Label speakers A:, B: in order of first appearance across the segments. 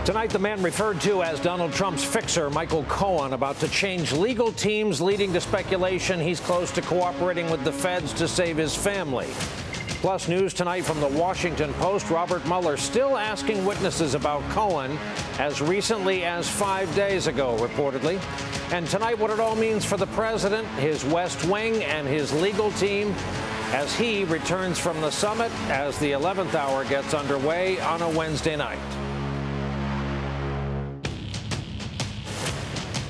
A: Tonight, the man referred to as Donald Trump's fixer, Michael Cohen, about to change legal teams, leading to speculation he's close to cooperating with the feds to save his family. Plus, news tonight from the Washington Post. Robert Mueller still asking witnesses about Cohen as recently as 5 days ago, reportedly. And tonight, what it all means for the president, his West Wing, and his legal team as he returns from the summit as the 11th hour gets underway on a Wednesday night.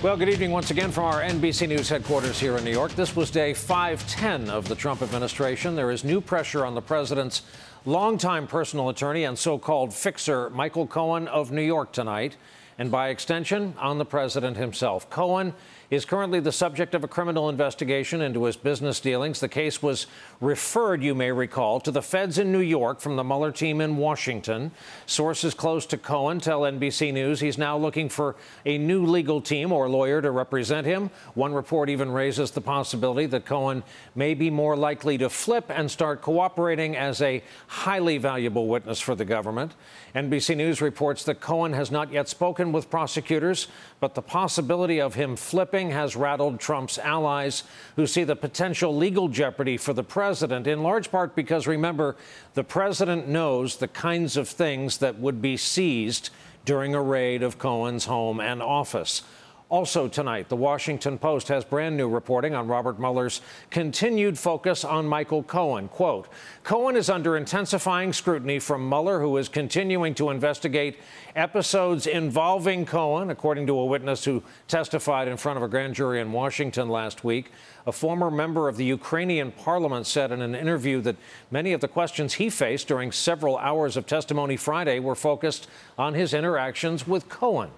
A: Well, good evening once again from our NBC News headquarters here in New York. This was day 510 of the Trump administration. There is new pressure on the president's longtime personal attorney and so-called fixer, Michael Cohen of New York tonight, and by extension, on the president himself. Cohen is currently the subject of a criminal investigation into his business dealings. The case was referred, you may recall, to the feds in New York from the Mueller team in Washington. Sources close to Cohen tell NBC News he's now looking for a new legal team or lawyer to represent him. One report even raises the possibility that Cohen may be more likely to flip and start cooperating as a highly valuable witness for the government. NBC News reports that Cohen has not yet spoken with prosecutors, but the possibility of him flipping has rattled Trump's allies, who see the potential legal jeopardy for the president, in large part because, remember, the president knows the kinds of things that would be seized during a raid of Cohen's home and office. Also tonight, the Washington Post has brand new reporting on Robert Mueller's continued focus on Michael Cohen. Quote, Cohen is under intensifying scrutiny from Mueller, who is continuing to investigate episodes involving Cohen, according to a witness who testified in front of a grand jury in Washington last week. A former member of the Ukrainian parliament said in an interview that many of the questions he faced during several hours of testimony Friday were focused on his interactions with Cohen.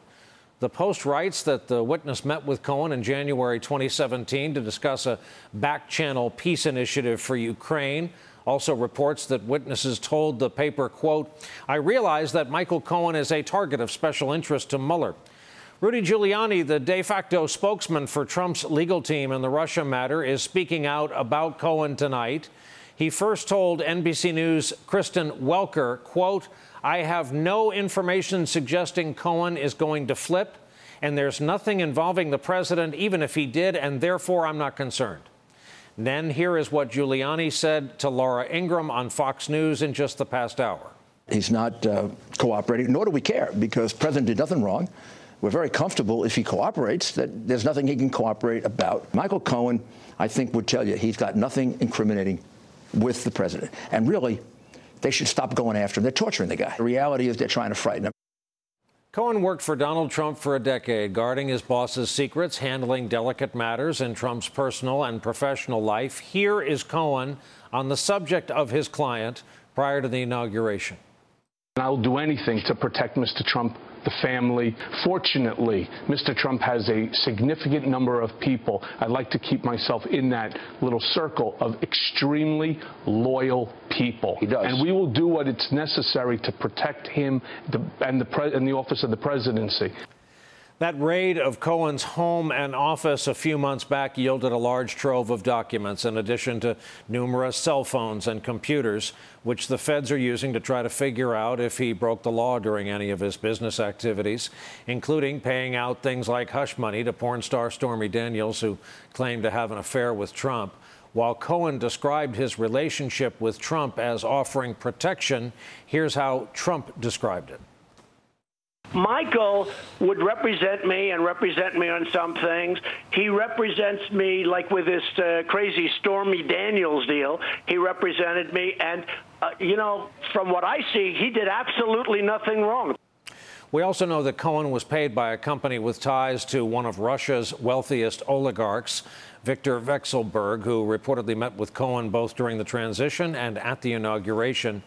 A: The Post writes that the witness met with Cohen in January 2017 to discuss a back-channel peace initiative for Ukraine. Also reports that witnesses told the paper, quote, I realize that Michael Cohen is a target of special interest to Mueller. Rudy Giuliani, the de facto spokesman for Trump's legal team in the Russia matter, is speaking out about Cohen tonight. He first told NBC News' Kristen Welker, quote, I have no information suggesting Cohen is going to flip, and there's nothing involving the president, even if he did, and therefore I'm not concerned. Then here is what Giuliani said to Laura Ingraham on Fox News in just the past hour.
B: He's not cooperating, nor do we care, because the president did nothing wrong. We're very comfortable if he cooperates, that there's nothing he can cooperate about. Michael Cohen, I think, would tell you he's got nothing incriminating with the president. And really, they should stop going after him. They're torturing the guy. The reality is they're trying to frighten him.
A: Cohen worked for Donald Trump for a decade, guarding his boss's secrets, handling delicate matters in Trump's personal and professional life. Here is Cohen on the subject of his client prior to the inauguration.
C: I'll do anything to protect Mr. Trump, the family. Fortunately, Mr. Trump has a significant number of people. I'd like to keep myself in that little circle of extremely loyal people.
B: He does.
C: And we will do what it's necessary to protect him and the office of the presidency.
A: That raid of Cohen's home and office a few months back yielded a large trove of documents, in addition to numerous cell phones and computers, which the feds are using to try to figure out if he broke the law during any of his business activities, including paying out things like hush money to porn star Stormy Daniels, who claimed to have an affair with Trump. While Cohen described his relationship with Trump as offering protection, here's how Trump described it.
D: Michael would represent me and represent me on some things. He represents me like with this crazy Stormy Daniels deal. He represented me. And, you know, from what I see, he did absolutely nothing wrong.
A: We also know that Cohen was paid by a company with ties to one of Russia's wealthiest oligarchs, Viktor Vekselberg, who reportedly met with Cohen both during the transition and at the inauguration.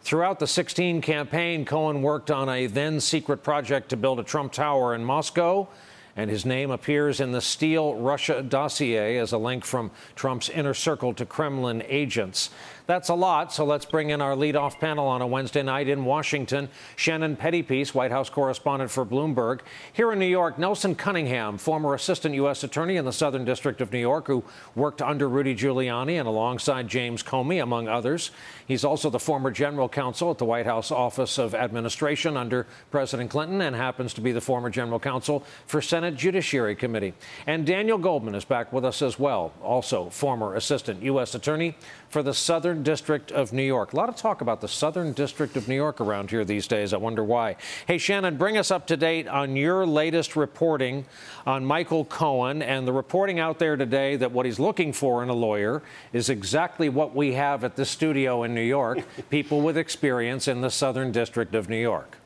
A: Throughout the 2016 campaign, Cohen worked on a then-secret project to build a Trump Tower in Moscow, and his name appears in the Steele Russia dossier as a link from Trump's inner circle to Kremlin agents. That's a lot, so let's bring in our leadoff panel on a Wednesday night in Washington. Shannon Pettypiece, White House correspondent for Bloomberg. Here in New York, Nelson Cunningham, former assistant U.S. attorney in the Southern District of New York, who worked under Rudy Giuliani and alongside James Comey, among others. He's also the former general counsel at the White House Office of Administration under President Clinton and happens to be the former general counsel for Senate Judiciary Committee. And Daniel Goldman is back with us as well, also former assistant U.S. attorney for the Southern District of New York. A lot of talk about the Southern District of New York around here these days. I wonder why. Hey, Shannon, bring us up to date on your latest reporting on Michael Cohen and the reporting out there today that what he's looking for in a lawyer is exactly what we have at the studio in New York, people with experience in the Southern District of New York.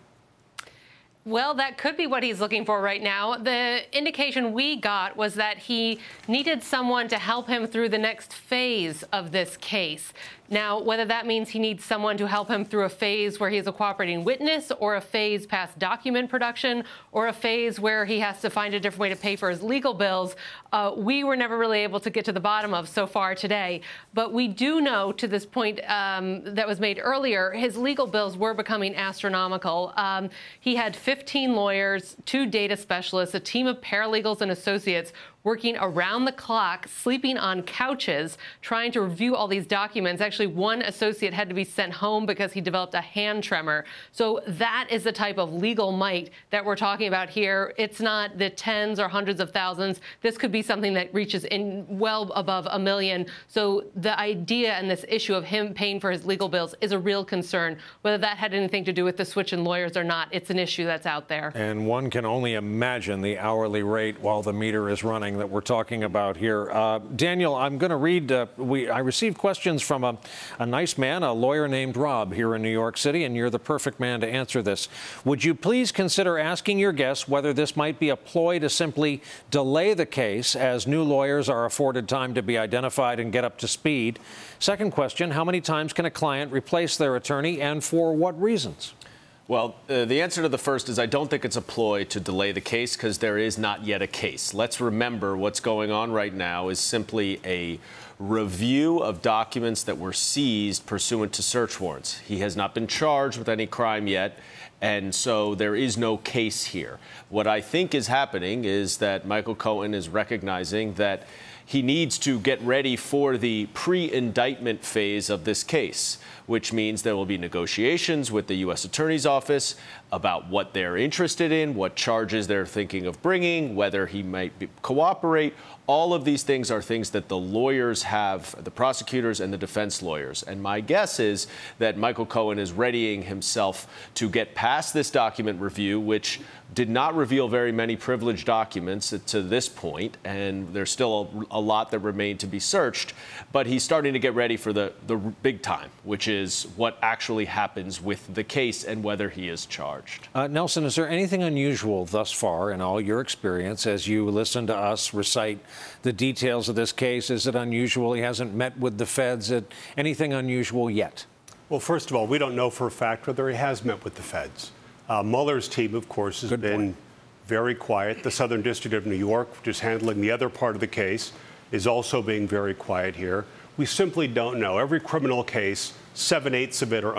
E: Well, that could be what he's looking for right now. The indication we got was that he needed someone to help him through the next phase of this case. Now, whether that means he needs someone to help him through a phase where he's a cooperating witness or a phase past document production or a phase where he has to find a different way to pay for his legal bills, we were never really able to get to the bottom of so far today. But we do know, to this point that was made earlier, his legal bills were becoming astronomical. He had 15 lawyers, 2 data specialists, a team of paralegals and associates working around the clock, sleeping on couches, trying to review all these documents. Actually, one associate had to be sent home because he developed a hand tremor. So that is the type of legal might that we're talking about here. It's not the tens or hundreds of thousands. This could be something that reaches in well above $1 million. So the idea and this issue of him paying for his legal bills is a real concern. Whether that had anything to do with the switch in lawyers or not, it's an issue that's out there.
A: And one can only imagine the hourly rate while the meter is running that we're talking about here. Daniel, I'm going to read, I received questions from a nice man, a lawyer named Rob here in New York City, and you're the perfect man to answer this. Would you please consider asking your guests whether this might be a ploy to simply delay the case as new lawyers are afforded time to be identified and get up to speed? Second question, how many times can a client replace their attorney and for what reasons?
F: Well, the answer to the first is I don't think it's a ploy to delay the case because there is not yet a case. Let's remember what's going on right now is simply a review of documents that were seized pursuant to search warrants. He has not been charged with any crime yet, and so there is no case here. What I think is happening is that Michael Cohen is recognizing that he needs to get ready for the pre-indictment phase of this case, which means there will be negotiations with the U.S. Attorney's Office about what they're interested in, what charges they're thinking of bringing, whether he might cooperate. All of these things are things that the lawyers have, the prosecutors and the defense lawyers. And my guess is that Michael Cohen is readying himself to get past this document review, which did not reveal very many privileged documents to this point, and there's still a lot that remain to be searched. But he's starting to get ready for the big time, which is what actually happens with the case and whether he is charged.
A: Nelson, is there anything unusual thus far in all your experience as you listen to us recite the details of this case? Is it unusual he hasn't met with the feds? Anything unusual yet?
G: Well, first of all, we don't know for a fact whether he has met with the feds. Mueller's team, of course, has been very quiet. The Southern District of New York, which is handling the other part of the case, is also being very quiet here. We simply don't know. Every criminal case, 7/8 of it are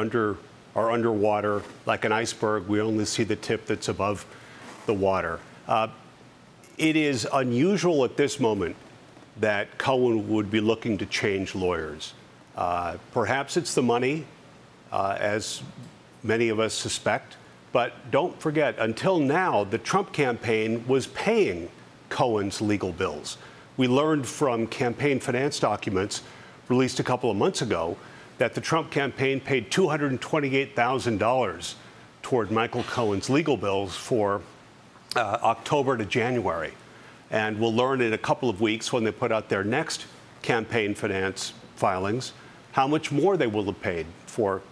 G: underwater, like an iceberg. We only see the tip that's above the water. It is unusual at this moment that Cohen would be looking to change lawyers. Perhaps it's the money, as many of us suspect. But don't forget, until now, the Trump campaign was paying Cohen's legal bills. We learned from campaign finance documents released a couple of months ago that the Trump campaign paid $228,000 toward Michael Cohen's legal bills for October to January. And we'll learn in a couple of weeks when they put out their next campaign finance filings how much more they will have paid for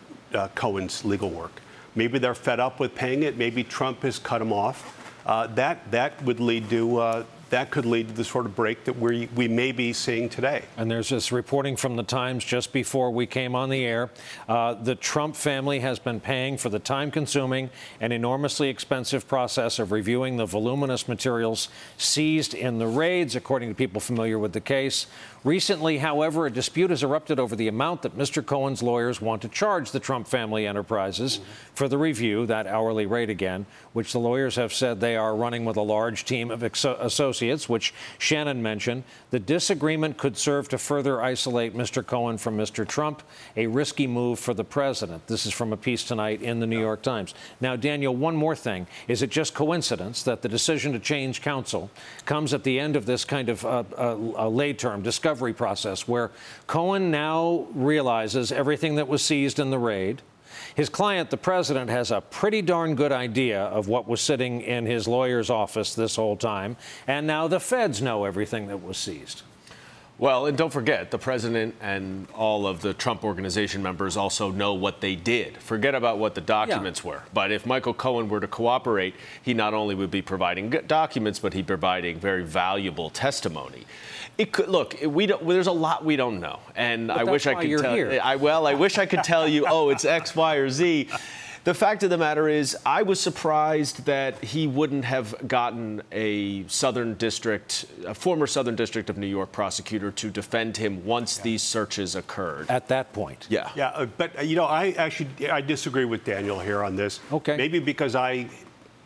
G: Cohen's legal work. Maybe they're fed up with paying it. Maybe Trump has cut them off. That would lead to that could lead to the sort of break that we may be seeing today.
A: And there's this reporting from the Times just before we came on the air. The Trump family has been paying for the time-consuming and enormously expensive process of reviewing the voluminous materials seized in the raids, according to people familiar with the case. Recently, however, a dispute has erupted over the amount that Mr. Cohen's lawyers want to charge the Trump family enterprises for the review, that hourly rate again, which the lawyers have said they are running with a large team of associates, which Shannon mentioned. The disagreement could serve to further isolate Mr. Cohen from Mr. Trump, a risky move for the president. This is from a piece tonight in the New York Times. Now, Daniel, one more thing. Is it just coincidence that the decision to change counsel comes at the end of this kind of late-term discovery process where Cohen now realizes everything that was seized in the raid? His client, the president, has a pretty darn good idea of what was sitting in his lawyer's office this whole time, and now the feds know everything that was seized.
F: Well, and don't forget, the president and all of the Trump Organization members also know what they did. Forget about what the documents were. But if Michael Cohen were to cooperate, he not only would be providing documents, but he'd be providing very valuable testimony. It could, look, there's a lot we don't know, and I wish I could tell you. I wish I could tell you, oh, it's X, Y, or Z. The fact of the matter is, I was surprised that he wouldn't have gotten a former Southern District of New York prosecutor to defend him once these searches occurred.
A: At that point.
G: Yeah. Yeah, but, I disagree with Daniel here on this.
A: Okay.
G: Maybe because I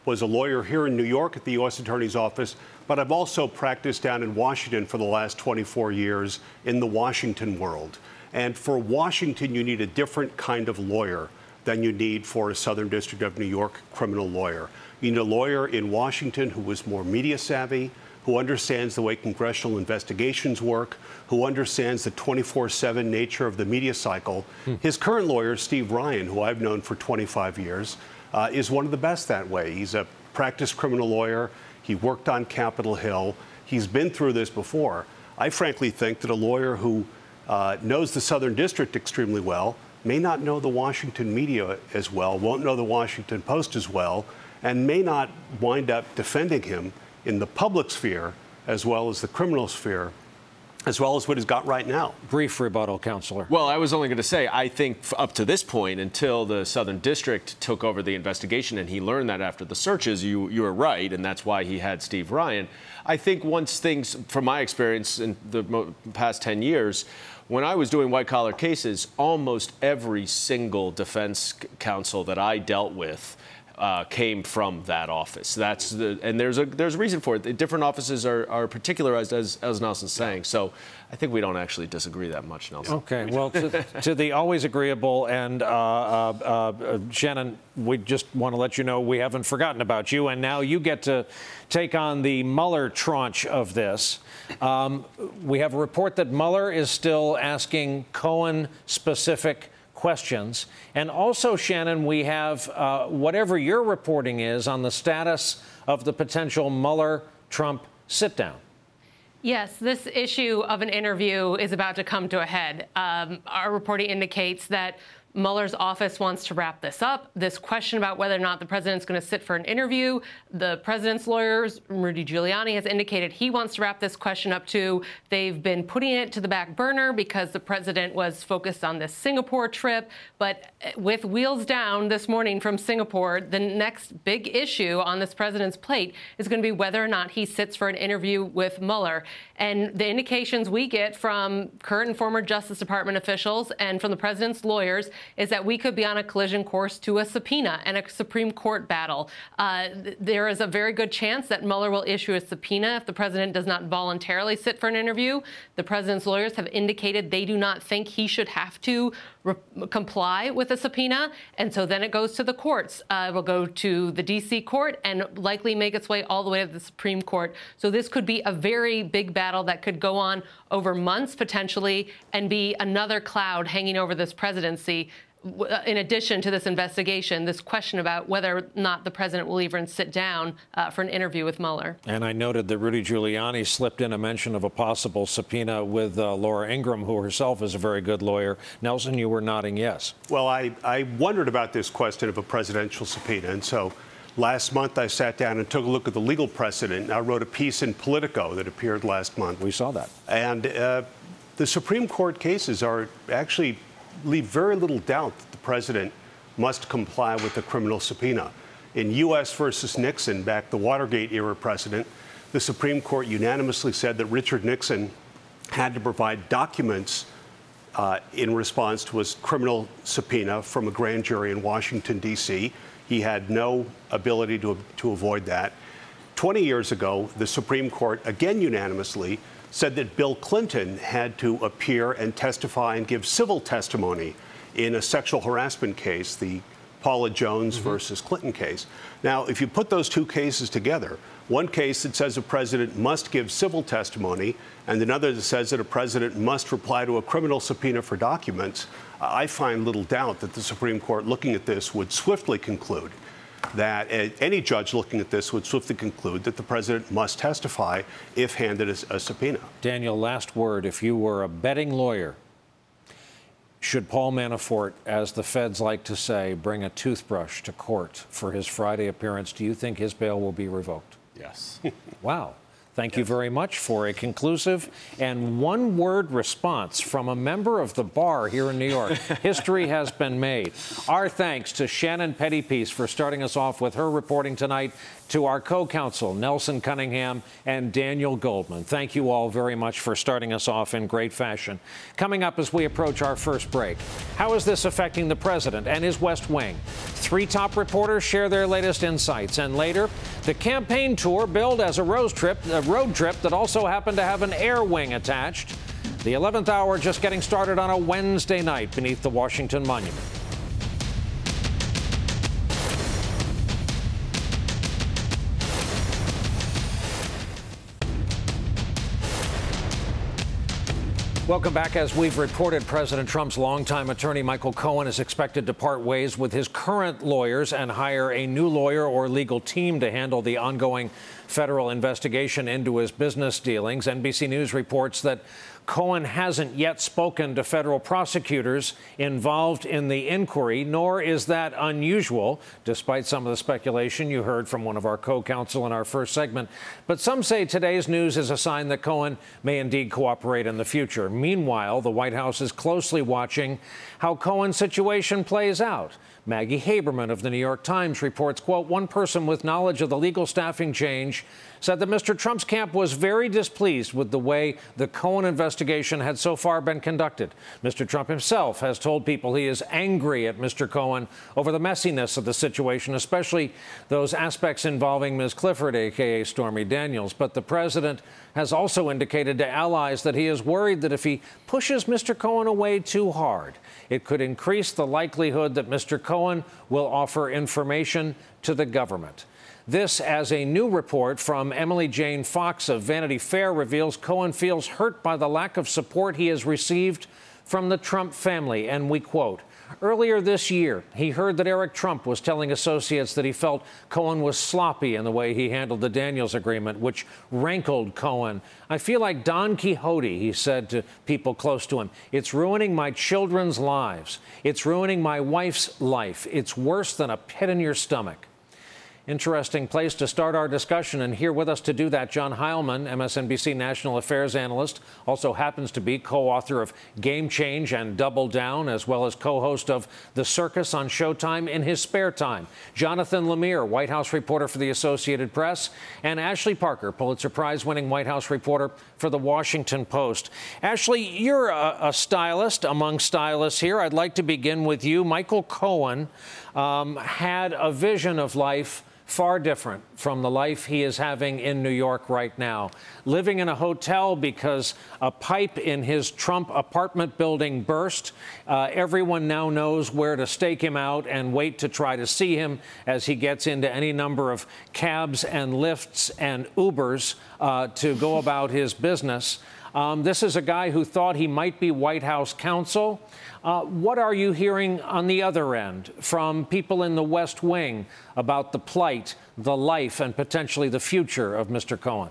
G: was a lawyer here in New York at the U.S. Attorney's Office, but I've also practiced down in Washington for the last 24 years in the Washington world. And for Washington, you need a different kind of lawyer than you need for a Southern District of New York criminal lawyer. You need a lawyer in Washington who is more media savvy, who understands the way congressional investigations work, who understands the 24/7 nature of the media cycle. His current lawyer, Steve Ryan, who I've known for 25 years, is one of the best that way. He's a practiced criminal lawyer. He worked on Capitol Hill. He's been through this before. I frankly think that a lawyer who knows the Southern District extremely well may not know the Washington media as well, won't know the Washington Post as well, and may not wind up defending him in the public sphere as well as the criminal sphere, as well as what he's got right now.
A: Brief rebuttal, Counselor.
F: Well, I was only going to say, I think up to this point, until the Southern District took over the investigation and he learned that after the searches, you were right, and that's why he had Steve Ryan. I think once things, from my experience in the past 10 years, when I was doing white-collar cases, almost every single defense counsel that I dealt with came from that office. And there's a reason for it. The different offices are particularized, as Nelson's saying. So I think we don't actually disagree that much, Nelson.
A: Okay. Well, to the always agreeable and Shannon, we just want to let you know we haven't forgotten about you, and now you get to take on the Mueller tranche of this. We have a report that Mueller is still asking Cohen-specific questions. And also, Shannon, we have whatever your reporting is on the status of the potential Mueller-Trump sit-down.
E: Yes, this issue of an interview is about to come to a head. Our reporting indicates that Mueller's office wants to wrap this up. This question about whether or not the president's going to sit for an interview, the president's lawyers, Rudy Giuliani, has indicated he wants to wrap this question up too. They've been putting it to the back burner because the president was focused on this Singapore trip. But with wheels down this morning from Singapore, the next big issue on this president's plate is going to be whether or not he sits for an interview with Mueller. And the indications we get from current and former Justice Department officials and from the president's lawyers is that we could be on a collision course to a subpoena and a Supreme Court battle. There is a very good chance that Mueller will issue a subpoena if the president does not voluntarily sit for an interview. The president's lawyers have indicated they do not think he should have to comply with a subpoena, and so then it goes to the courts. It will go to the D.C. court and likely make its way all the way to the Supreme Court. So this could be a very big battle that could go on over months potentially and be another cloud hanging over this presidency. In addition to this investigation, this question about whether or not the president will even sit down for an interview with Mueller. And
A: I noted that Rudy Giuliani slipped in a mention of a possible subpoena with Laura Ingraham, who herself is a very good lawyer. Nelson, you were nodding yes.
G: Well, I wondered about this question of a presidential subpoena, and so Last month, I sat down and took a look at the legal precedent. I wrote a piece in Politico that appeared last month.
A: We saw that.
G: And the Supreme Court cases actually leave very little doubt that the president must comply with the criminal subpoena. In U.S. versus Nixon, back the Watergate era precedent, the Supreme Court unanimously said that Richard Nixon had to provide documents in response to his criminal subpoena from a grand jury in Washington, D.C. He had no ability to avoid that. 20 years ago, the Supreme Court, again unanimously, said that Bill Clinton had to appear and testify and give civil testimony in a sexual harassment case, the Paula Jones versus Clinton case. Now, if you put those two cases together, one case that says a president must give civil testimony and another that says that a president must reply to a criminal subpoena for documents, I find little doubt that the Supreme Court looking at this would swiftly conclude that any judge looking at this would swiftly conclude that the president must testify if handed a subpoena.
A: Daniel, last word. If you were a betting lawyer, should Paul Manafort, as the feds like to say, bring a toothbrush to court for his Friday appearance, do you think his bail will be revoked?
F: Yes.
A: Wow. Thank you very much for a conclusive and one-word response from a member of the bar here in New York. History has been made. Our thanks to Shannon Pettypiece for starting us off with her reporting tonight, to our co-counsel, Nelson Cunningham and Daniel Goldman. Thank you all very much for starting us off in great fashion. Coming up as we approach our first break, how is this affecting the president and his West Wing? 3 top reporters share their latest insights. And later, the campaign tour billed as a road trip that also happened to have an air wing attached. The 11th hour just getting started on a Wednesday night beneath the Washington Monument. Welcome back. As we've reported, President Trump's longtime attorney Michael Cohen is expected to part ways with his current lawyers and hire a new lawyer or legal team to handle the ongoing federal investigation into his business dealings. NBC News reports that Cohen hasn't yet spoken to federal prosecutors involved in the inquiry, nor is that unusual, despite some of the speculation you heard from one of our co-counsel in our first segment. But some say today's news is a sign that Cohen may indeed cooperate in the future. Meanwhile, the White House is closely watching how Cohen's situation plays out. Maggie Haberman of the New York Times reports, quote, one person with knowledge of the legal staffing change said that Mr. Trump's camp was very displeased with the way the Cohen investigation had so far been conducted. Mr. Trump himself has told people he is angry at Mr. Cohen over the messiness of the situation, especially those aspects involving Ms. Clifford, a.k.a. Stormy Daniels. But the president has also indicated to allies that he is worried that if he pushes Mr. Cohen away too hard, it could increase the likelihood that Mr. Cohen will offer information to the government. This as a new report from Emily Jane Fox of Vanity Fair reveals Cohen feels hurt by the lack of support he has received from the Trump family. And we quote, earlier this year, he heard that Eric Trump was telling associates that he felt Cohen was sloppy in the way he handled the Daniels agreement, which rankled Cohen. I feel like Don Quixote, he said to people close to him. It's ruining my children's lives. It's ruining my wife's life. It's worse than a pit in your stomach. Interesting place to start our discussion, and here with us to do that, John Heilman, MSNBC national affairs analyst, also happens to be co-author of Game Change and Double Down, as well as co-host of The Circus on Showtime in his spare time. Jonathan Lemire, White House reporter for the Associated Press, and Ashley Parker, Pulitzer Prize-winning White House reporter for The Washington Post. Ashley, you're a stylist among stylists here. I'd like to begin with you. Michael Cohen had a vision of life far different from the life he is having in New York right now. Living in a hotel because a pipe in his Trump apartment building burst. Everyone now knows where to stake him out and wait to try to see him as he gets into any number of cabs and Lyfts and Ubers to go about his business. This is a guy who thought he might be White House counsel. What are you hearing on the other end from people in the West Wing about the plight, the life, and potentially the future of Mr. Cohen?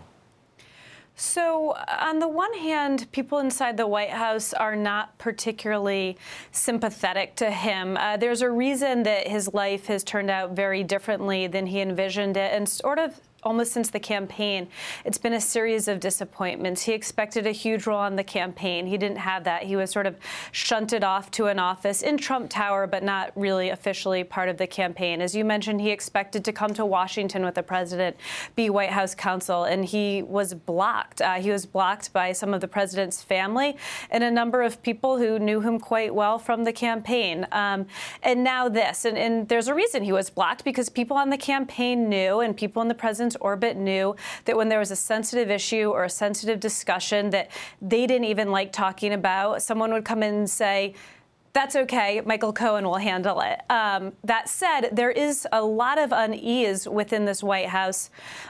H: So on the one hand, people inside the White House are not particularly sympathetic to him. There's a reason that his life has turned out very differently than he envisioned it, and sort of almost since the campaign, it's been a series of disappointments. He expected a huge role on the campaign. He didn't have that. He was sort of shunted off to an office in Trump Tower, but not really officially part of the campaign. As you mentioned, he expected to come to Washington with the president, be White House counsel, and he was blocked. He was blocked by some of the president's family and a number of people who knew him quite well from the campaign. And now this, and there's a reason he was blocked, because people on the campaign knew, and people in the president's orbit knew, that when there was a sensitive issue or a sensitive discussion that they didn't even like talking about, someone would come in and say, "That's okay, Michael Cohen will handle it." That said, there is a lot of unease within this White House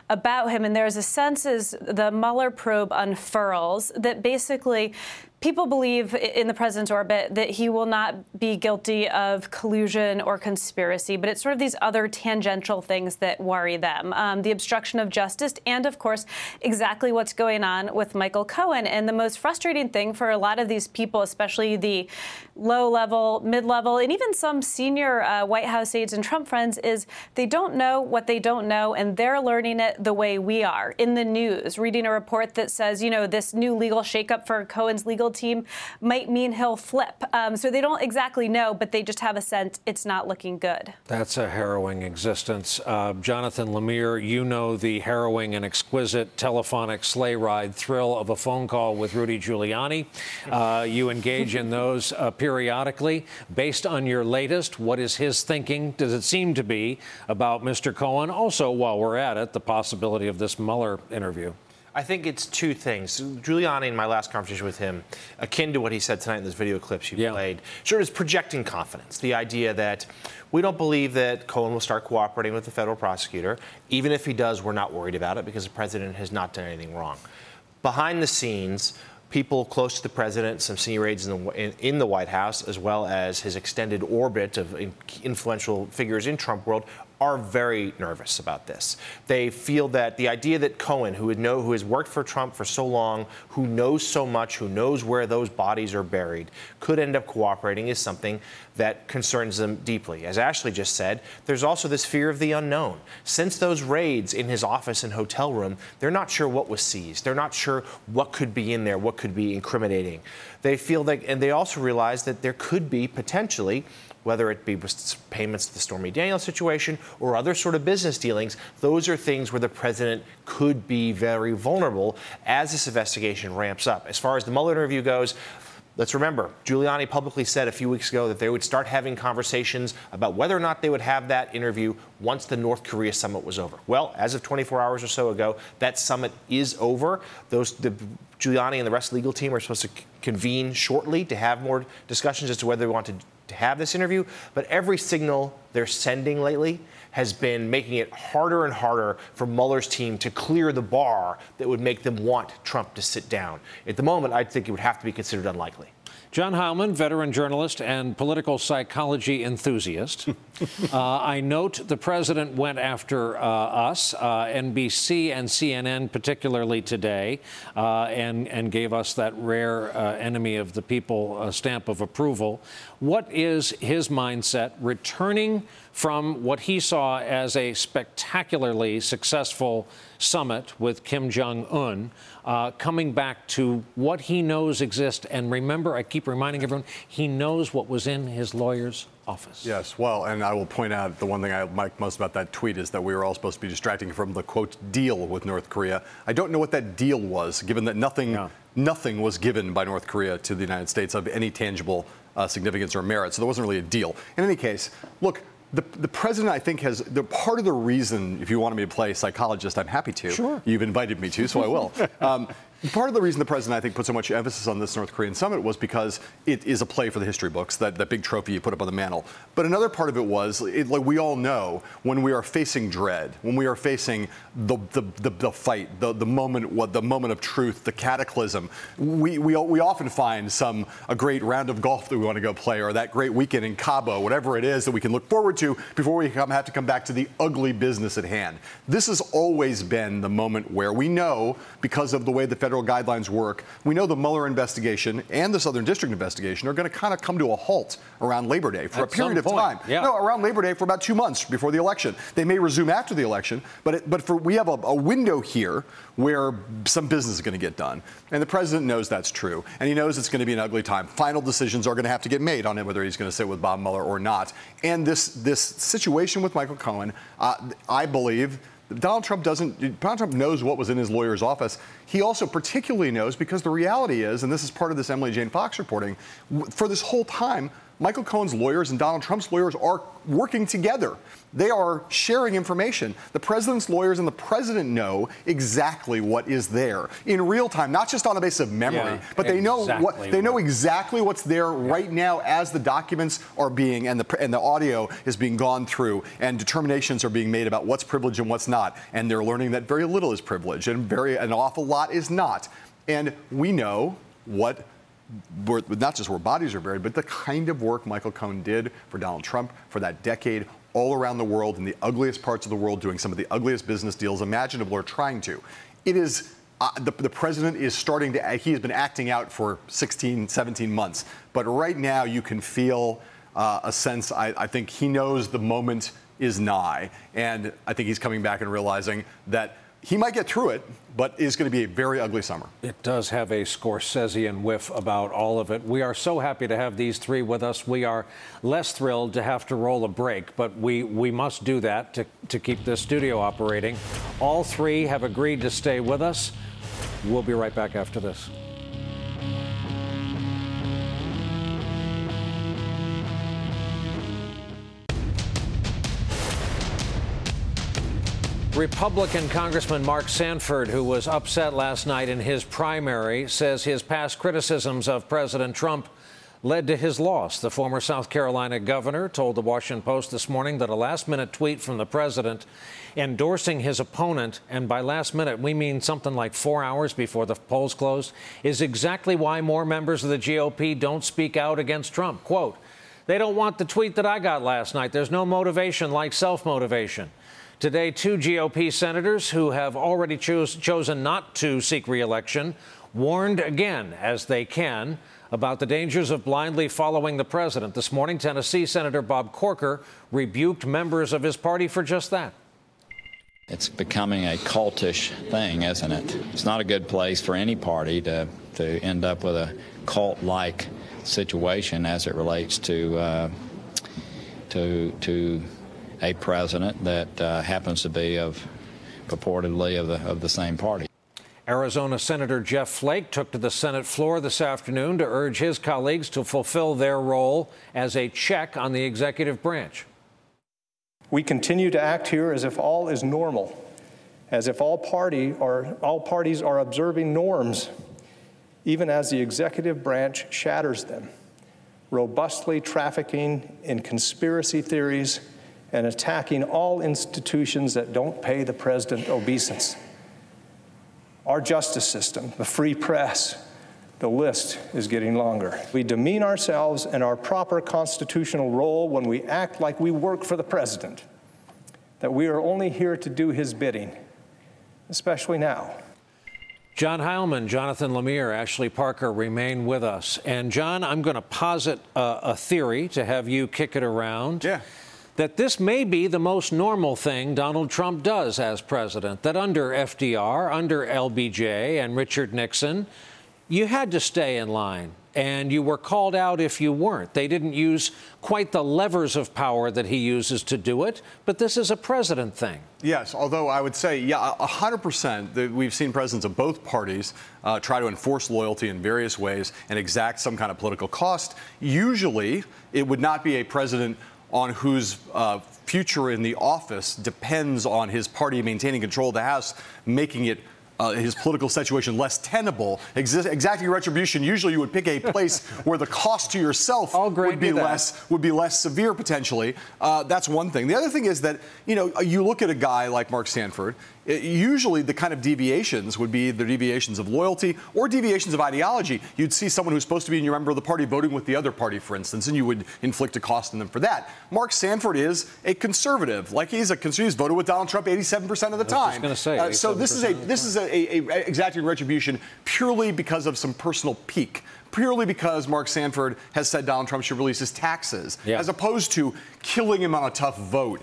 H: about him, and there's a sense as the Mueller probe unfurls that basically people believe in the president's orbit that he will not be guilty of collusion or conspiracy, but it's sort of these other tangential things that worry them. The obstruction of justice and, of course, exactly what's going on with Michael Cohen. And the most frustrating thing for a lot of these people, especially the low-level, mid-level, and even some senior White House aides and Trump friends, is they don't know what they don't know, and they're learning it the way we are, in the news, reading a report that says, you know, this new legal shakeup for Cohen's legal team might mean he'll flip. So they don't exactly know, but they just have a sense it's not looking good. That's a harrowing existence. Jonathan Lemire, you know the harrowing and exquisite telephonic sleigh ride thrill of a phone call with Rudy Giuliani. You engage in those periodically. Based on your latest, what is his thinking, does it seem to be, about Mr. Cohen? Also, while we're at it, the possibility of this Mueller interview.
I: I think it's two things. Giuliani, in my last conversation with him, akin to what he said tonight in those video clips you played, sure is projecting confidence. The idea that we don't believe that Cohen will start cooperating with the federal prosecutor. Even if he does, we're not worried about it because the president has not done anything wrong. Behind the scenes, people close to the president, some senior aides in the White House, as well as his extended orbit of influential figures in Trump world, are very nervous about this. They feel that the idea that Cohen, who has worked for Trump for so long, who knows so much, who knows where those bodies are buried, could end up cooperating is something that concerns them deeply. As Ashley just said, there's also this fear of the unknown. Since those raids in his office and hotel room, they're not sure what was seized. They're not sure what could be in there, what could be incriminating. They feel that, and they also realize that there could be potentially, whether it be payments to the Stormy Daniels situation or other sort of business dealings, those are things where the president could be very vulnerable as this investigation ramps up. As far as the Mueller interview goes, let's remember, Giuliani publicly said a few weeks ago that they would start having conversations about whether or not they would have that interview once the North Korea summit was over. Well, as of 24 hours or so ago, that summit is over. The Giuliani and the rest of the legal team are supposed to convene shortly to have more discussions as to whether they want to have this interview, but every signal they're sending lately has been making it harder and harder for Mueller's team to clear the bar that would make them want Trump to sit down. At the moment, I think it would have to be considered unlikely.
A: John Heilemann, veteran journalist and political psychology enthusiast. I note the president went after us, NBC and CNN particularly today, and gave us that rare enemy of the people stamp of approval. What is his mindset returning from what he saw as a spectacularly successful summit with Kim Jong-un, coming back to what he knows exists? And remember, I keep reminding everyone, he knows what was in his lawyer's office.
J: Yes, well, and I will point out the one thing I like most about that tweet is that we were all supposed to be distracting from the, quote, deal with North Korea. I don't know what that deal was, given that nothing was given by North Korea to the United States of any tangible significance or merit, so there wasn't really a deal. In any case, look, the president, I think, has part of the reason, if you want me to play psychologist, I'm happy to. Sure. You've invited me to, so I will. Part of the reason the president, I think, put so much emphasis on this North Korean summit was because it is a play for the history books, that big trophy you put up on the mantle. But another part of it was, like we all know, when we are facing dread, when we are facing the fight, the moment of truth, the cataclysm, we often find a great round of golf that we want to go play, or that great weekend in Cabo, whatever it is that we can look forward to before we have to come back to the ugly business at hand. This has always been the moment where we know, because of the way the federal guidelines work, we know the Mueller investigation and the Southern District investigation are going to kind of come to a halt around Labor Day for a period of time.
A: Yeah.
J: No, around Labor Day for about 2 months before the election. They may resume after the election, but we have a window here where some business is going to get done. And the president knows that's true. And he knows it's going to be an ugly time. Final decisions are going to have to get made on it, whether he's going to sit with Bob Mueller or not. And this situation with Michael Cohen, I believe, Donald Trump knows what was in his lawyer's office. He also particularly knows, because the reality is, and this is part of this Emily Jane Fox reporting, for this whole time, Michael Cohen's lawyers and Donald Trump's lawyers are working together. They are sharing information. The president's lawyers and the president know exactly what is there in real time, not just on the basis of memory, but they know exactly what's there right now as the documents are being and the audio is being gone through, and determinations are being made about what's privileged and what's not. And they're learning that very little is privileged and an awful lot is not. And we know not just where bodies are buried, but the kind of work Michael Cohen did for Donald Trump for that decade, all around the world, in the ugliest parts of the world, doing some of the ugliest business deals imaginable, or trying to. It is, the president is starting to, he has been acting out for 16, 17 months. But right now you can feel a sense, I think he knows the moment is nigh. And I think he's coming back and realizing that he might get through it, but it's going to be a very ugly summer.
A: It does have a Scorsesean whiff about all of it. We are so happy to have these three with us. We are less thrilled to have to roll a break, but we must do that to keep this studio operating. All three have agreed to stay with us. We'll be right back after this. Republican Congressman Mark Sanford, who was upset last night in his primary, says his past criticisms of President Trump led to his loss. The former South Carolina governor told the Washington Post this morning that a last-minute tweet from the president endorsing his opponent, and by last minute we mean something like 4 hours before the polls closed, is exactly why more members of the GOP don't speak out against Trump. Quote, "They don't want the tweet that I got last night. There's no motivation like self-motivation." Today, 2 GOP senators who have already chosen not to seek re-election warned again, as they can, about the dangers of blindly following the president. This morning, Tennessee Senator Bob Corker rebuked members of his party for just that.
K: It's becoming a cultish thing, isn't it? It's not a good place for any party to end up with a cult-like situation as it relates to a president that happens to be purportedly of the same party.
A: Arizona Senator Jeff Flake took to the Senate floor this afternoon to urge his colleagues to fulfill their role as a check on the executive branch.
L: We continue to act here as if all is normal, as if all parties are observing norms, even as the executive branch shatters them, robustly trafficking in conspiracy theories and attacking all institutions that don't pay the president obeisance. Our justice system, the free press, the list is getting longer. We demean ourselves in our proper constitutional role when we act like we work for the president, that we are only here to do his bidding, especially now.
A: John Heilman, Jonathan Lemire, Ashley Parker remain with us. And John, I'm going to posit a theory to have you kick it around.
J: Yeah.
A: That this may be the most normal thing Donald Trump does as president, that under FDR, under LBJ and Richard Nixon, you had to stay in line and you were called out if you weren't. They didn't use quite the levers of power that he uses to do it, but this is a president thing.
J: Yes, although I would say, yeah, 100%. We've seen presidents of both parties try to enforce loyalty in various ways and exact some kind of political cost. Usually, it would not be a president on whose future in the office depends on his party maintaining control of the House, making it his political situation less tenable. Exacting retribution, usually you would pick a place where the cost to yourself would be less severe potentially. That's one thing. The other thing is that, you look at a guy like Mark Sanford, usually the kind of deviations would be the deviations of loyalty or deviations of ideology. You'd see someone who's supposed to be a member of the party voting with the other party, for instance, and you would inflict a cost on them for that. Mark Sanford is a conservative. Like he's voted with Donald Trump 87% of the time.
A: I was going to say,
J: so this is a exacting retribution purely because of some personal pique. Purely because Mark Sanford has said Donald Trump should release his taxes, as opposed to killing him on a tough vote,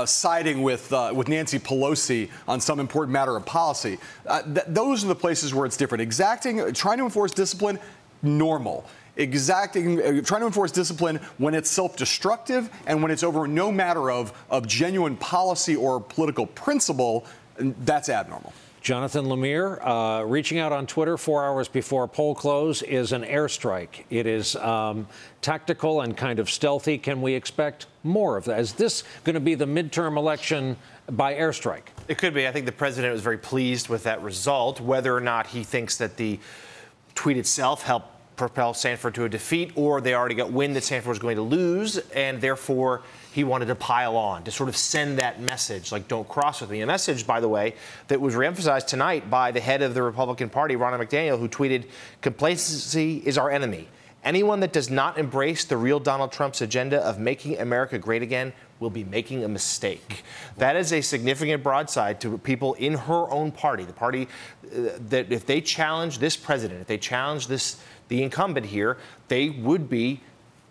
J: siding with Nancy Pelosi on some important matter of policy. Those are the places where it's different. Exacting, trying to enforce discipline, normal. Trying to enforce discipline when it's self-destructive and when it's over no matter of genuine policy or political principle, that's abnormal.
A: Jonathan Lemire, reaching out on Twitter 4 hours before poll close is an airstrike. It is tactical and kind of stealthy. Can we expect more of that? Is this going to be the midterm election by airstrike?
I: It could be. I think the president was very pleased with that result. Whether or not he thinks that the tweet itself helped propel Sanford to a defeat, or they already got wind that Sanford was going to lose, and therefore he wanted to pile on to sort of send that message, like, don't cross with me. A message, by the way, that was reemphasized tonight by the head of the Republican Party, Ronna McDaniel, who tweeted, "Complacency is our enemy. Anyone that does not embrace the real Donald Trump's agenda of making America great again will be making a mistake." That is a significant broadside to people in her own party, the party that if they challenge this president, if they challenge the incumbent here, they would be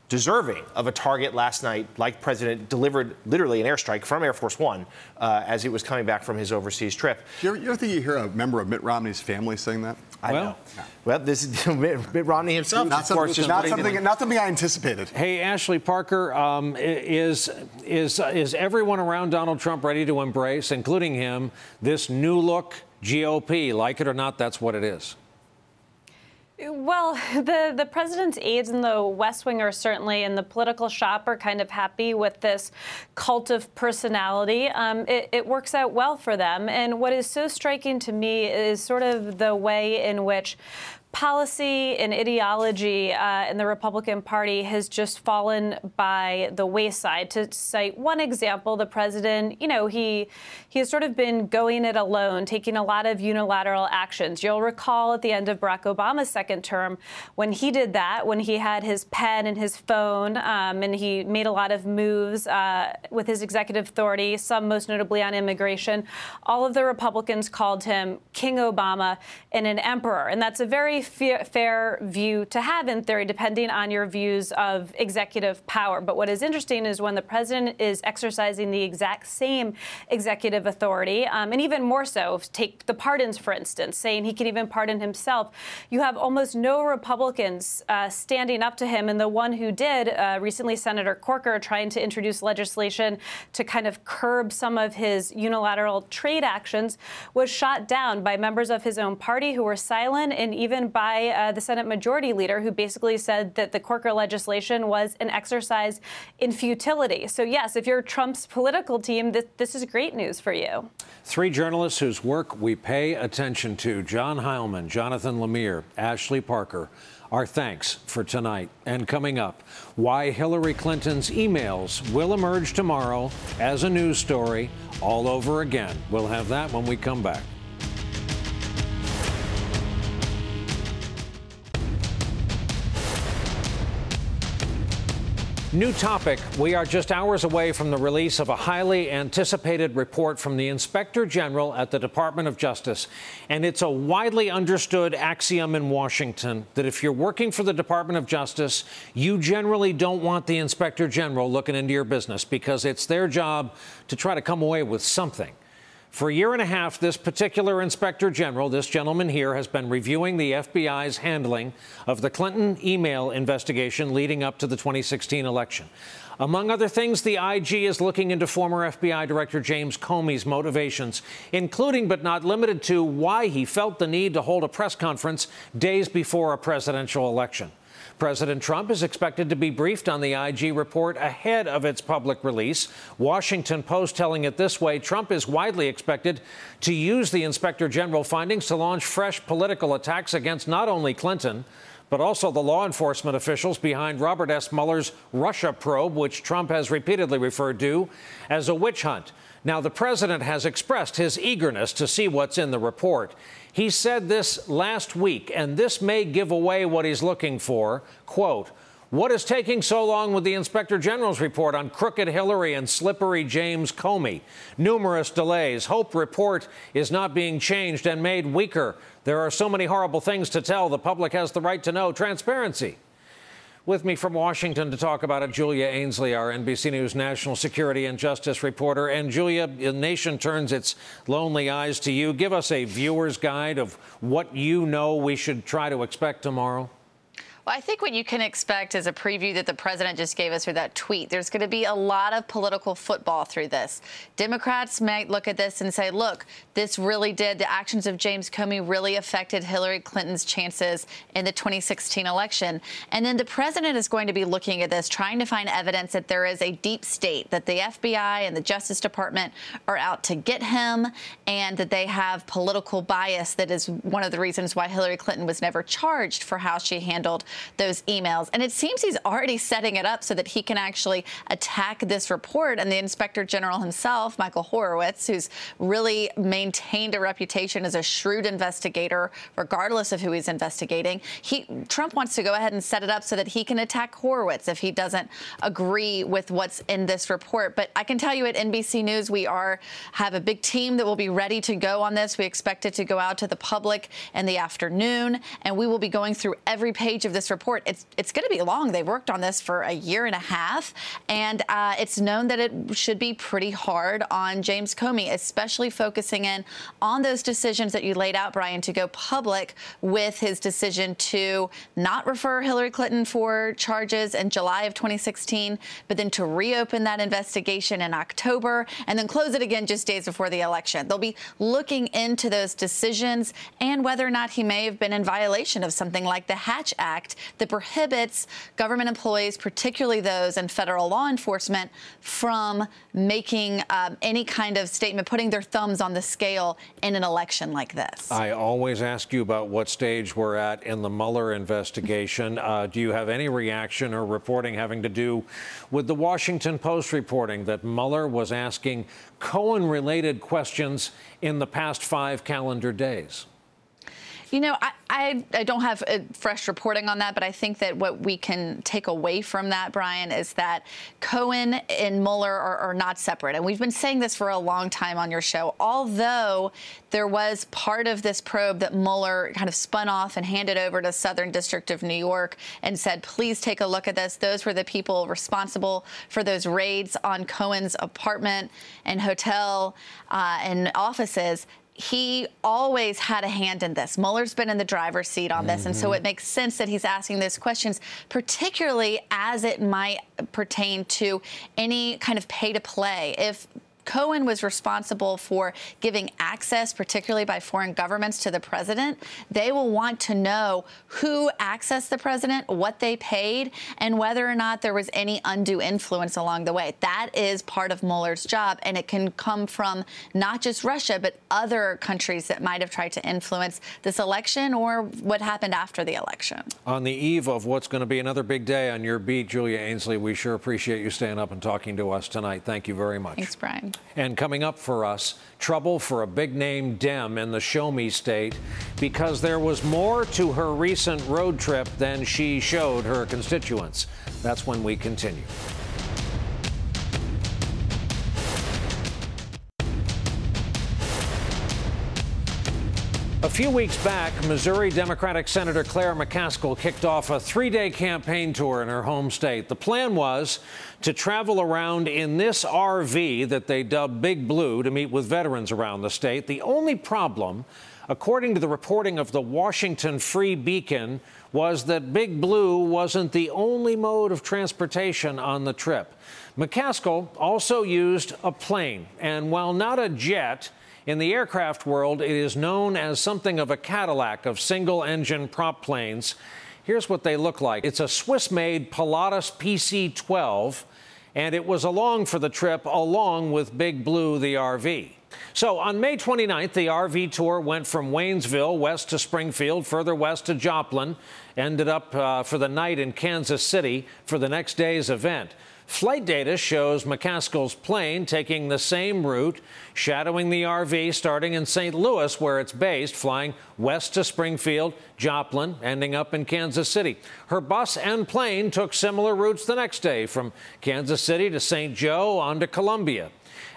I: deserving of a target last night, like President delivered literally an airstrike from Air Force One as he was coming back from his overseas trip.
J: You ever think you hear a member of Mitt Romney's family saying that?
I: I know. Well, this is Mitt Romney himself.
J: Not something I anticipated.
A: Hey, Ashley Parker, is everyone around Donald Trump ready to embrace, including him, this new look GOP? Like it or not, that's what it is.
H: Well, the president's aides in the West Wing are certainly, in the political shop, are kind of happy with this cult of personality. It works out well for them. And what is so striking to me is sort of the way in which policy and ideology in the Republican Party has just fallen by the wayside. To cite one example, the president, he has sort of been going it alone, taking a lot of unilateral actions. You'll recall at the end of Barack Obama's second term, when he did that, when he had his pen and his phone, and he made a lot of moves with his executive authority, some most notably on immigration, all of the Republicans called him King Obama and an emperor. And that's a very fair view to have in theory, depending on your views of executive power. But what is interesting is when the president is exercising the exact same executive authority, and even more so, take the pardons, for instance, saying he can even pardon himself, you have almost no Republicans standing up to him. And the one who did, recently Senator Corker, trying to introduce legislation to kind of curb some of his unilateral trade actions, was shot down by members of his own party who were silent, and even by the Senate Majority Leader, who basically said that the Corker legislation was an exercise in futility. So yes, if you're Trump's political team, this is great news for you.
A: Three journalists whose work we pay attention to: John Heilemann, Jonathan Lemire, Ashley Parker. Our thanks for tonight. And coming up, why Hillary Clinton's emails will emerge tomorrow as a news story all over again. We'll have that when we come back. New topic. We are just hours away from the release of a highly anticipated report from the Inspector General at the Department of Justice. And it's a widely understood axiom in Washington that if you're working for the Department of Justice, you generally don't want the Inspector General looking into your business, because it's their job to try to come away with something. For a year and a half, this particular Inspector General, this gentleman here, has been reviewing the FBI's handling of the Clinton email investigation leading up to the 2016 election. Among other things, the IG is looking into former FBI Director James Comey's motivations, including but not limited to why he felt the need to hold a press conference days before a presidential election. President Trump is expected to be briefed on the IG report ahead of its public release. Washington Post telling it this way: Trump is widely expected to use the Inspector General findings to launch fresh political attacks against not only Clinton, but also the law enforcement officials behind Robert S. Mueller's Russia probe, which Trump has repeatedly referred to as a witch hunt. Now, the president has expressed his eagerness to see what's in the report. He said this last week, and this may give away what he's looking for. Quote, "What is taking so long with the Inspector General's report on crooked Hillary and slippery James Comey? Numerous delays. Hope report is not being changed and made weaker. There are so many horrible things to tell. The public has the right to know. Transparency." With me from Washington to talk about it, Julia Ainsley, our NBC News national security and justice reporter. And Julia, the nation turns its lonely eyes to you. Give us a viewer's guide of what you know we should try to expect tomorrow.
M: Well, I think what you can expect is a preview that the president just gave us with that tweet. There's going to be a lot of political football through this. Democrats might look at this and say, look, this really did, the actions of James Comey really affected Hillary Clinton's chances in the 2016 election. And then the president is going to be looking at this, trying to find evidence that there is a deep state, that the FBI and the Justice Department are out to get him, and that they have political bias. That is one of the reasons why Hillary Clinton was never charged for how she handled those emails. And it seems he's already setting it up so that he can actually attack this report. And the Inspector General himself, Michael Horowitz, who's really maintained a reputation as a shrewd investigator, regardless of who he's investigating, Trump wants to go ahead and set it up so that he can attack Horowitz if he doesn't agree with what's in this report. But I can tell you at NBC News, we have a big team that will be ready to go on this. We expect it to go out to the public in the afternoon, and we will be going through every page of this report. It's going to be long. They've worked on this for a year and a half, and it's known that it should be pretty hard on James Comey, especially focusing in on those decisions that you laid out, Brian, to go public with his decision to not refer Hillary Clinton for charges in July of 2016, but then to reopen that investigation in October and then close it again just days before the election. They'll be looking into those decisions and whether or not he may have been in violation of something like the Hatch Act that prohibits government employees, particularly those in federal law enforcement, from making any kind of statement, putting their thumbs on the scale in an election like this.
A: I always ask you about what stage we're at in the Mueller investigation. Do you have any reaction or reporting having to do with the Washington Post reporting that Mueller was asking Cohen-related questions in the past 5 calendar days?
M: You know, I don't have fresh reporting on that, but I think that what we can take away from that, Brian, is that Cohen and Mueller are not separate. And we've been saying this for a long time on your show, although there was part of this probe that Mueller kind of spun off and handed over to Southern District of New York and said, please take a look at this. Those were the people responsible for those raids on Cohen's apartment and hotel and offices. He always had a hand in this. Mueller's been in the driver's seat on this, and so it makes sense that he's asking those questions, particularly as it might pertain to any kind of pay-to-play. If Cohen was responsible for giving access, particularly by foreign governments, to the president, they will want to know who accessed the president, what they paid, and whether or not there was any undue influence along the way. That is part of Mueller's job, and it can come from not just Russia, but other countries that might have tried to influence this election or what happened after the election.
A: On the eve of what's going to be another big day on your beat, Julia Ainsley, we sure appreciate you staying up and talking to us tonight. Thank you very much.
M: Thanks, Brian.
A: And coming up for us, trouble for a big-name Dem in the Show Me state because there was more to her recent road trip than she showed her constituents. That's when we continue. A few weeks back, Missouri Democratic Senator Claire McCaskill kicked off a 3-day campaign tour in her home state. The plan was to travel around in this RV that they dubbed Big Blue to meet with veterans around the state. The only problem, according to the reporting of the Washington Free Beacon, was that Big Blue wasn't the only mode of transportation on the trip. McCaskill also used a plane, and while not a jet, in the aircraft world, it is known as something of a Cadillac of single-engine prop planes. Here's what they look like. It's a Swiss-made Pilatus PC-12, and it was along for the trip along with Big Blue, the RV. So on May 29th, the RV tour went from Waynesville west to Springfield, further west to Joplin, ended up for the night in Kansas City for the next day's event. Flight data shows McCaskill's plane taking the same route, shadowing the RV starting in St. Louis, where it's based, flying west to Springfield, Joplin, ending up in Kansas City. Her bus and plane took similar routes the next day, from Kansas City to St. Joe on to Columbia.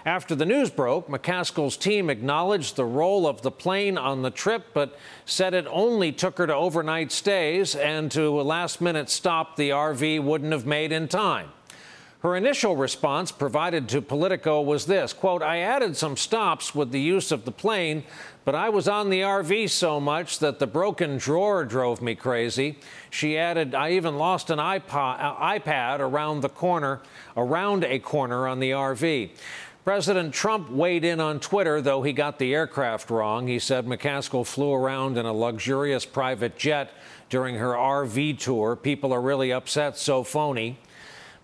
A: After the news broke, McCaskill's team acknowledged the role of the plane on the trip, but said it only took her to overnight stays and to a last-minute stop the RV wouldn't have made in time. Her initial response provided to Politico was this, quote, "I added some stops with the use of the plane, but I was on the RV so much that the broken drawer drove me crazy." She added, "I even lost an iPad around a corner on the RV." President Trump weighed in on Twitter, though he got the aircraft wrong. He said McCaskill flew around in a luxurious private jet during her RV tour. People are really upset, so phony.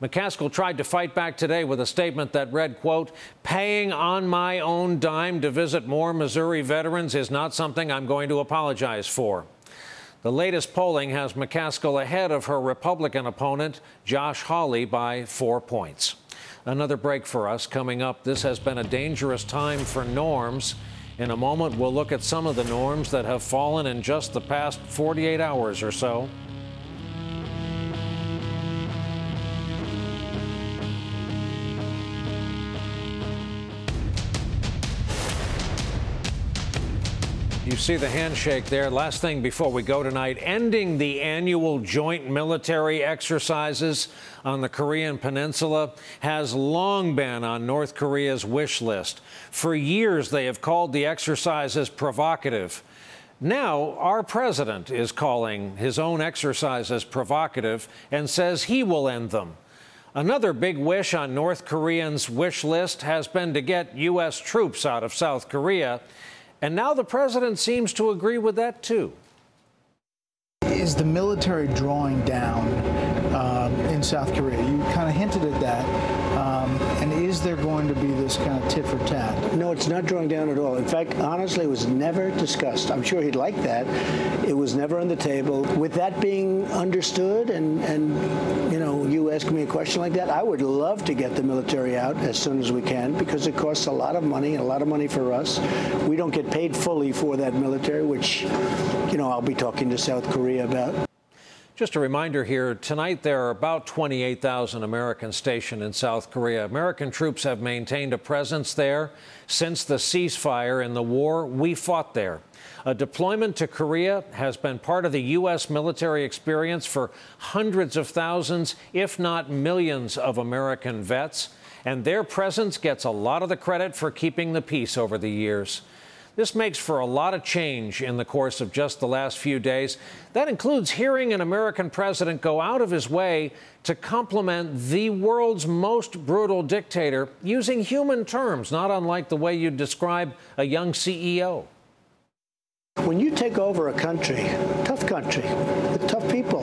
A: McCaskill tried to fight back today with a statement that read, quote, "Paying on my own dime to visit more Missouri veterans is not something I'm going to apologize for." The latest polling has McCaskill ahead of her Republican opponent, Josh Hawley, by 4 points. Another break for us coming up. This has been a dangerous time for norms. In a moment, we'll look at some of the norms that have fallen in just the past 48 hours or so. You see the handshake there. Last thing before we go tonight, ending the annual joint military exercises on the Korean Peninsula has long been on North Korea's wish list. For years, they have called the exercises provocative. Now, our president is calling his own exercises provocative and says he will end them. Another big wish on North Koreans' wish list has been to get U.S. troops out of South Korea. And now the president seems to agree with that, too.
N: Is the military drawing down in South Korea? You kind of hinted at that. And is there going to be this kind of tit for tat?
O: No, it's not drawing down at all. In fact, honestly, it was never discussed. I'm sure he'd like that. It was never on the table. With that being understood and you know, you ask me a question like that, I would love to get the military out as soon as we can, because it costs a lot of money, and a lot of money for us. We don't get paid fully for that military, which, you know, I'll be talking to South Korea about.
A: Just a reminder here, tonight there are about 28,000 Americans stationed in South Korea. American troops have maintained a presence there since the ceasefire in the war we fought there. A deployment to Korea has been part of the U.S. military experience for hundreds of thousands, if not millions, of American vets, and their presence gets a lot of the credit for keeping the peace over the years. This makes for a lot of change in the course of just the last few days. That includes hearing an American president go out of his way to compliment the world's most brutal dictator using human terms, not unlike the way you describe a young CEO.
O: When you take over a country with tough people,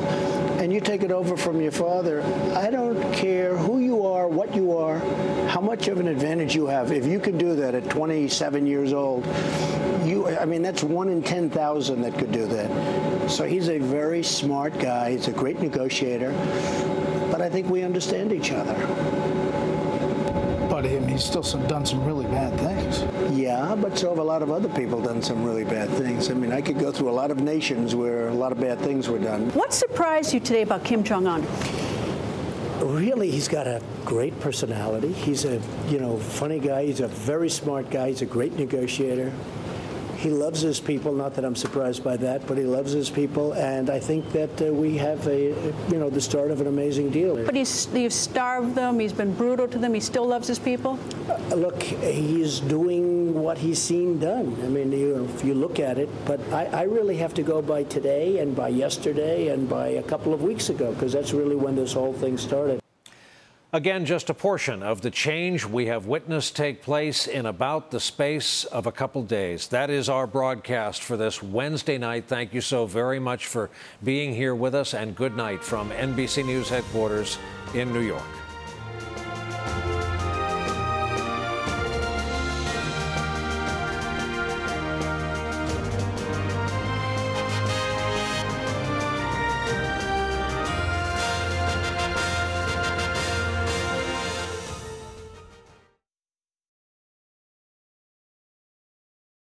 O: and you take it over from your father, I don't care who you are, what you are, how much of an advantage you have. If you can do that at 27 years old, I mean, that's 1 in 10,000 that could do that. So he's a very smart guy. He's a great negotiator. But I think we understand each other.
N: But he's still done some really bad things.
O: Yeah, but so have a lot of other people done some really bad things. I mean, I could go through a lot of nations where a lot of bad things were done.
P: What surprised you today about Kim Jong-un?
O: Really, he's got a great personality. He's a, funny guy. He's a very smart guy. He's a great negotiator. He loves his people. Not that I'm surprised by that, but he loves his people. And I think that we have the start of an amazing deal.
P: But you've starved them. He's been brutal to them. He still loves his people?
O: Look, he's doing what he's seen done. I mean, if you look at it, but I really have to go by today and by yesterday and by a couple of weeks ago, because that's really when this whole thing started.
A: Again, just a portion of the change we have witnessed take place in about the space of a couple days. That is our broadcast for this Wednesday night. Thank you so very much for being here with us, and good night from NBC News headquarters in New York.